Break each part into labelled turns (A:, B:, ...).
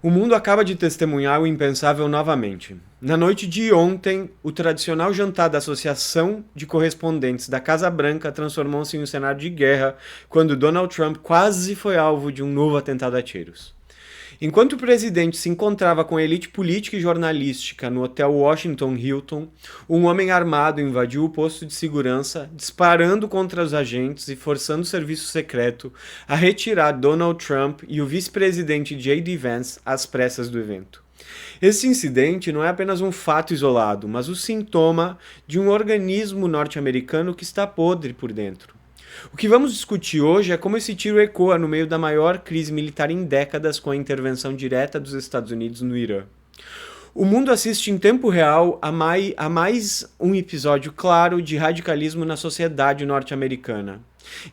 A: O mundo acaba de testemunhar o impensável novamente. Na noite de ontem, o tradicional jantar da Associação de Correspondentes da Casa Branca transformou-se em um cenário de guerra quando Donald Trump quase foi alvo de um novo atentado a tiros. Enquanto o presidente se encontrava com a elite política e jornalística no hotel Washington Hilton, um homem armado invadiu o posto de segurança, disparando contra os agentes e forçando o serviço secreto a retirar Donald Trump e o vice-presidente J.D. Vance às pressas do evento. Esse incidente não é apenas um fato isolado, mas o sintoma de um organismo norte-americano que está podre por dentro. O que vamos discutir hoje é como esse tiro ecoa no meio da maior crise militar em décadas com a intervenção direta dos Estados Unidos no Irã. O mundo assiste em tempo real a mais um episódio claro de radicalismo na sociedade norte-americana.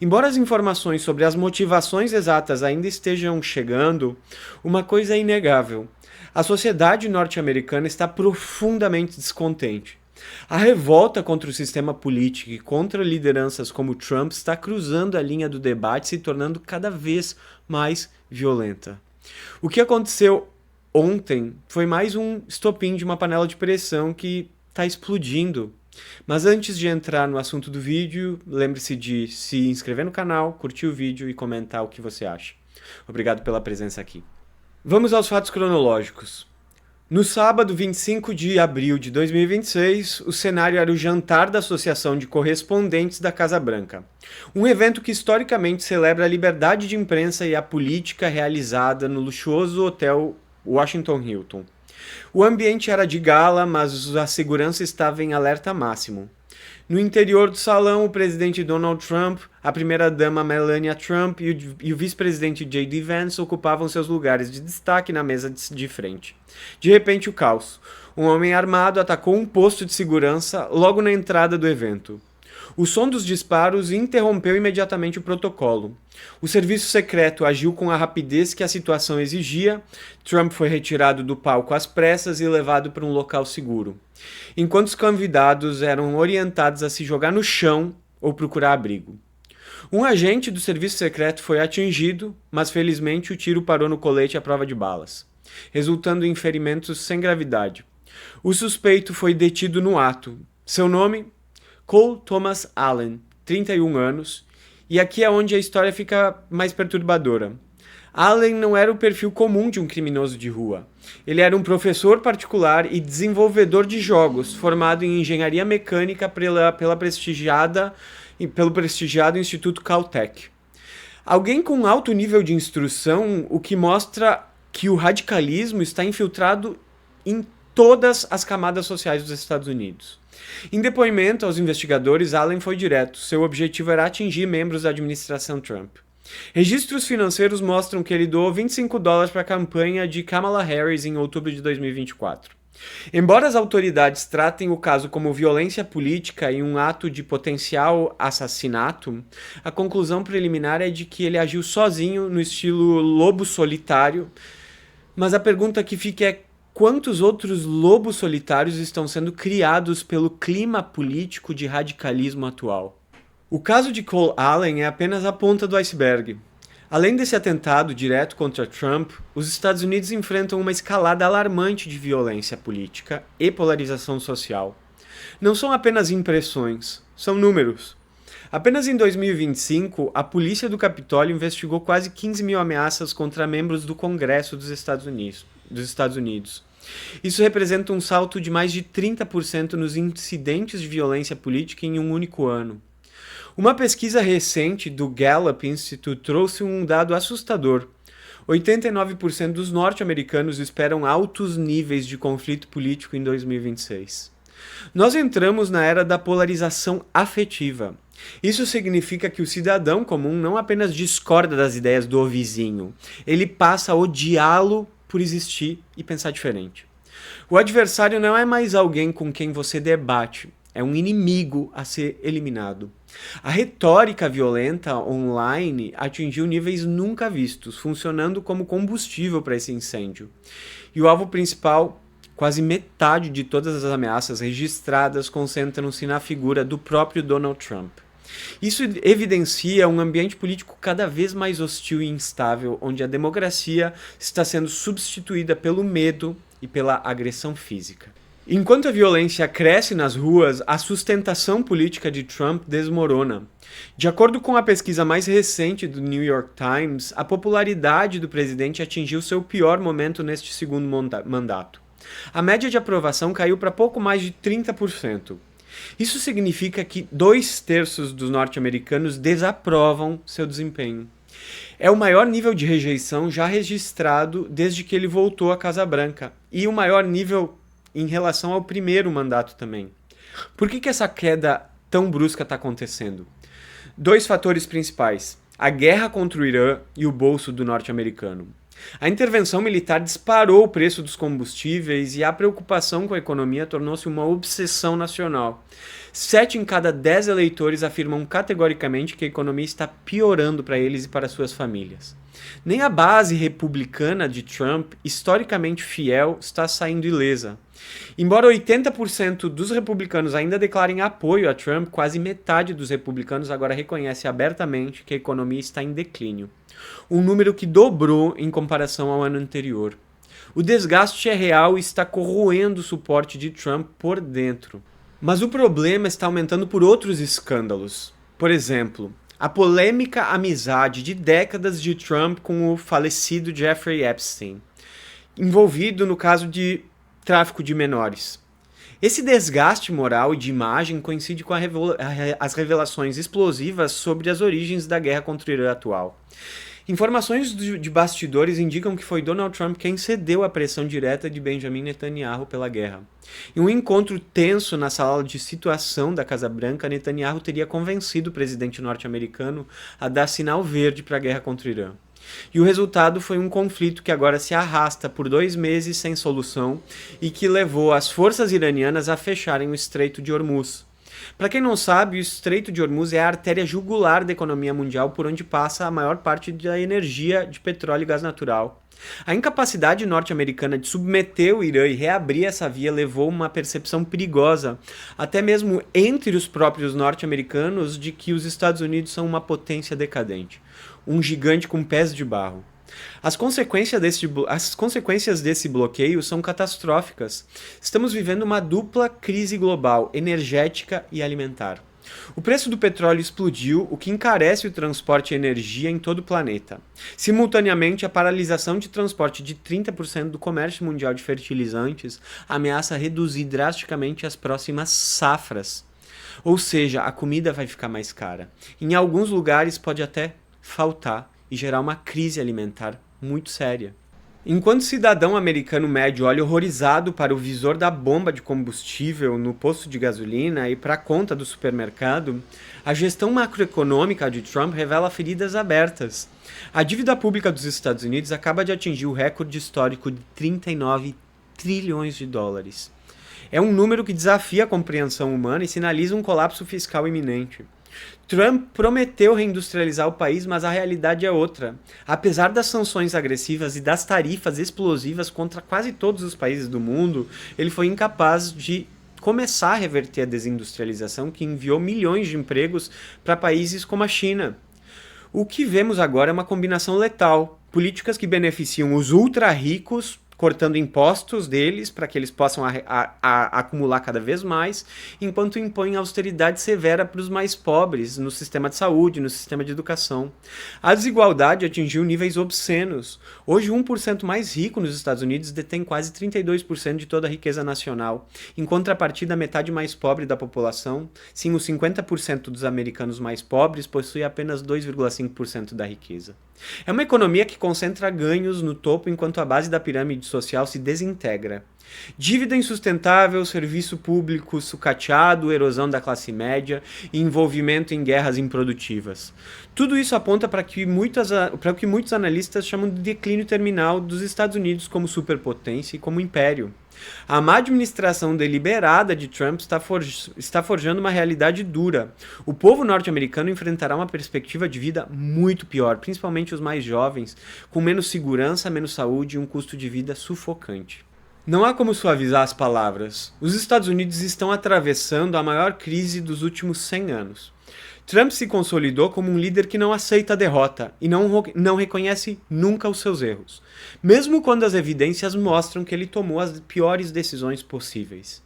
A: Embora as informações sobre as motivações exatas ainda estejam chegando, uma coisa é inegável. A sociedade norte-americana está profundamente descontente. A revolta contra o sistema político e contra lideranças como Trump está cruzando a linha do debate e se tornando cada vez mais violenta. O que aconteceu ontem foi mais um estopim de uma panela de pressão que está explodindo. Mas antes de entrar no assunto do vídeo, lembre-se de se inscrever no canal, curtir o vídeo e comentar o que você acha. Obrigado pela presença aqui. Vamos aos fatos cronológicos. No sábado, 25 de abril de 2026, o cenário era o jantar da Associação de Correspondentes da Casa Branca, um evento que historicamente celebra a liberdade de imprensa e a política realizada no luxuoso hotel Washington Hilton. O ambiente era de gala, mas a segurança estava em alerta máximo. No interior do salão, o presidente Donald Trump, a primeira-dama Melania Trump e o vice-presidente J.D. Vance ocupavam seus lugares de destaque na mesa de frente. De repente, o caos. Um homem armado atacou um posto de segurança logo na entrada do evento. O som dos disparos interrompeu imediatamente o protocolo. O serviço secreto agiu com a rapidez que a situação exigia. Trump foi retirado do palco às pressas e levado para um local seguro, enquanto os convidados eram orientados a se jogar no chão ou procurar abrigo. Um agente do serviço secreto foi atingido, mas felizmente o tiro parou no colete à prova de balas, resultando em ferimentos sem gravidade. O suspeito foi detido no ato. Seu nome? Cole Thomas Allen, 31 anos, e aqui é onde a história fica mais perturbadora. Allen não era o perfil comum de um criminoso de rua. Ele era um professor particular e desenvolvedor de jogos, formado em engenharia mecânica pelo prestigiado Instituto Caltech. Alguém com alto nível de instrução, o que mostra que o radicalismo está infiltrado em todas as camadas sociais dos Estados Unidos. Em depoimento aos investigadores, Allen foi direto. Seu objetivo era atingir membros da administração Trump. Registros financeiros mostram que ele doou $25 para a campanha de Kamala Harris em outubro de 2024. Embora as autoridades tratem o caso como violência política e um ato de potencial assassinato, a conclusão preliminar é de que ele agiu sozinho no estilo lobo solitário. Mas a pergunta que fica é: quantos outros lobos solitários estão sendo criados pelo clima político de radicalismo atual? O caso de Cole Allen é apenas a ponta do iceberg. Além desse atentado direto contra Trump, os Estados Unidos enfrentam uma escalada alarmante de violência política e polarização social. Não são apenas impressões, são números. Apenas em 2025, a polícia do Capitólio investigou quase 15 mil ameaças contra membros do Congresso dos Estados Unidos. Isso representa um salto de mais de 30% nos incidentes de violência política em um único ano. Uma pesquisa recente do Gallup Institute trouxe um dado assustador. 89% dos norte-americanos esperam altos níveis de conflito político em 2026. Nós entramos na era da polarização afetiva. Isso significa que o cidadão comum não apenas discorda das ideias do vizinho, ele passa a odiá-lo por existir e pensar diferente. O adversário não é mais alguém com quem você debate, é um inimigo a ser eliminado. A retórica violenta online atingiu níveis nunca vistos, funcionando como combustível para esse incêndio. E o alvo principal, quase metade de todas as ameaças registradas concentram-se na figura do próprio Donald Trump. Isso evidencia um ambiente político cada vez mais hostil e instável, onde a democracia está sendo substituída pelo medo e pela agressão física. Enquanto a violência cresce nas ruas, a sustentação política de Trump desmorona. De acordo com a pesquisa mais recente do New York Times, a popularidade do presidente atingiu seu pior momento neste segundo mandato. A média de aprovação caiu para pouco mais de 30%. Isso significa que 2/3 dos norte-americanos desaprovam seu desempenho. É o maior nível de rejeição já registrado desde que ele voltou à Casa Branca, e o maior nível em relação ao primeiro mandato também. Por que essa queda tão brusca está acontecendo? 2 fatores principais: a guerra contra o Irã e o bolso do norte-americano. A intervenção militar disparou o preço dos combustíveis e a preocupação com a economia tornou-se uma obsessão nacional. 7 em cada 10 eleitores afirmam categoricamente que a economia está piorando para eles e para suas famílias. Nem a base republicana de Trump, historicamente fiel, está saindo ilesa. Embora 80% dos republicanos ainda declarem apoio a Trump, quase metade dos republicanos agora reconhece abertamente que a economia está em declínio. Um número que dobrou em comparação ao ano anterior. O desgaste é real e está corroendo o suporte de Trump por dentro. Mas o problema está aumentando por outros escândalos. Por exemplo, a polêmica amizade de décadas de Trump com o falecido Jeffrey Epstein, envolvido no caso de tráfico de menores. Esse desgaste moral e de imagem coincide com as revelações explosivas sobre as origens da guerra contra o Irã atual. Informações de bastidores indicam que foi Donald Trump quem cedeu à pressão direta de Benjamin Netanyahu pela guerra. Em um encontro tenso na sala de situação da Casa Branca, Netanyahu teria convencido o presidente norte-americano a dar sinal verde para a guerra contra o Irã. E o resultado foi um conflito que agora se arrasta por 2 meses sem solução e que levou as forças iranianas a fecharem o Estreito de Hormuz. Para quem não sabe, o Estreito de Hormuz é a artéria jugular da economia mundial por onde passa a maior parte da energia de petróleo e gás natural. A incapacidade norte-americana de submeter o Irã e reabrir essa via levou uma percepção perigosa, até mesmo entre os próprios norte-americanos, de que os Estados Unidos são uma potência decadente, um gigante com pés de barro. As consequências desse bloqueio são catastróficas. Estamos vivendo uma dupla crise global, energética e alimentar. O preço do petróleo explodiu, o que encarece o transporte e energia em todo o planeta. Simultaneamente, a paralisação de transporte de 30% do comércio mundial de fertilizantes ameaça reduzir drasticamente as próximas safras. Ou seja, a comida vai ficar mais cara. Em alguns lugares pode até faltar e gerar uma crise alimentar muito séria. Enquanto o cidadão americano médio olha horrorizado para o visor da bomba de combustível no posto de gasolina e para a conta do supermercado, a gestão macroeconômica de Trump revela feridas abertas. A dívida pública dos Estados Unidos acaba de atingir o recorde histórico de 39 trilhões de dólares. É um número que desafia a compreensão humana e sinaliza um colapso fiscal iminente. Trump prometeu reindustrializar o país, mas a realidade é outra. Apesar das sanções agressivas e das tarifas explosivas contra quase todos os países do mundo, ele foi incapaz de começar a reverter a desindustrialização que enviou milhões de empregos para países como a China. O que vemos agora é uma combinação letal. Políticas que beneficiam os ultra-ricos, cortando impostos deles para que eles possam acumular cada vez mais, enquanto impõem austeridade severa para os mais pobres no sistema de saúde, no sistema de educação. A desigualdade atingiu níveis obscenos. Hoje, 1% mais rico nos Estados Unidos detém quase 32% de toda a riqueza nacional. Em contrapartida, a metade mais pobre da população, sim, os 50% dos americanos mais pobres, possui apenas 2,5% da riqueza. É uma economia que concentra ganhos no topo enquanto a base da pirâmide social se desintegra. Dívida insustentável, serviço público sucateado, erosão da classe média e envolvimento em guerras improdutivas. Tudo isso aponta para o que muitos analistas chamam de declínio terminal dos Estados Unidos como superpotência e como império. A má administração deliberada de Trump está forjando uma realidade dura. O povo norte-americano enfrentará uma perspectiva de vida muito pior, principalmente os mais jovens, com menos segurança, menos saúde e um custo de vida sufocante. Não há como suavizar as palavras. Os Estados Unidos estão atravessando a maior crise dos últimos 100 anos. Trump se consolidou como um líder que não aceita a derrota e não reconhece nunca os seus erros, mesmo quando as evidências mostram que ele tomou as piores decisões possíveis.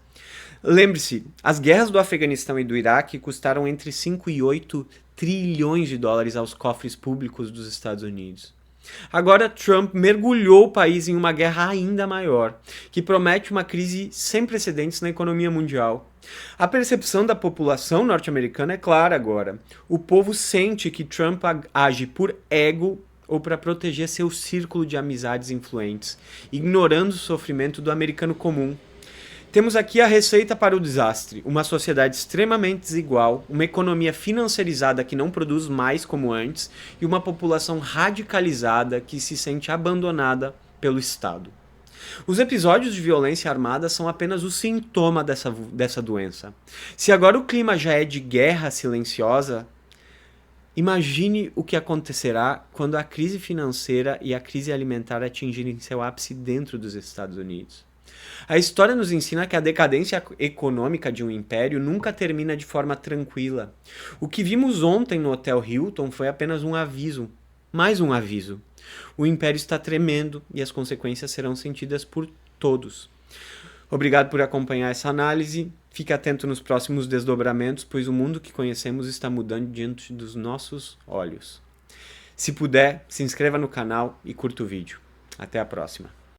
A: Lembre-se, as guerras do Afeganistão e do Iraque custaram entre 5 e 8 trilhões de dólares aos cofres públicos dos Estados Unidos. Agora, Trump mergulhou o país em uma guerra ainda maior, que promete uma crise sem precedentes na economia mundial. A percepção da população norte-americana é clara agora. O povo sente que Trump age por ego ou para proteger seu círculo de amizades influentes, ignorando o sofrimento do americano comum. Temos aqui a receita para o desastre: uma sociedade extremamente desigual, uma economia financiarizada que não produz mais como antes e uma população radicalizada que se sente abandonada pelo Estado. Os episódios de violência armada são apenas o sintoma dessa doença. Se agora o clima já é de guerra silenciosa, imagine o que acontecerá quando a crise financeira e a crise alimentar atingirem seu ápice dentro dos Estados Unidos. A história nos ensina que a decadência econômica de um império nunca termina de forma tranquila. O que vimos ontem no Hotel Hilton foi apenas um aviso, mais um aviso. O império está tremendo e as consequências serão sentidas por todos. Obrigado por acompanhar essa análise. Fique atento nos próximos desdobramentos, pois o mundo que conhecemos está mudando diante dos nossos olhos. Se puder, se inscreva no canal e curta o vídeo. Até a próxima.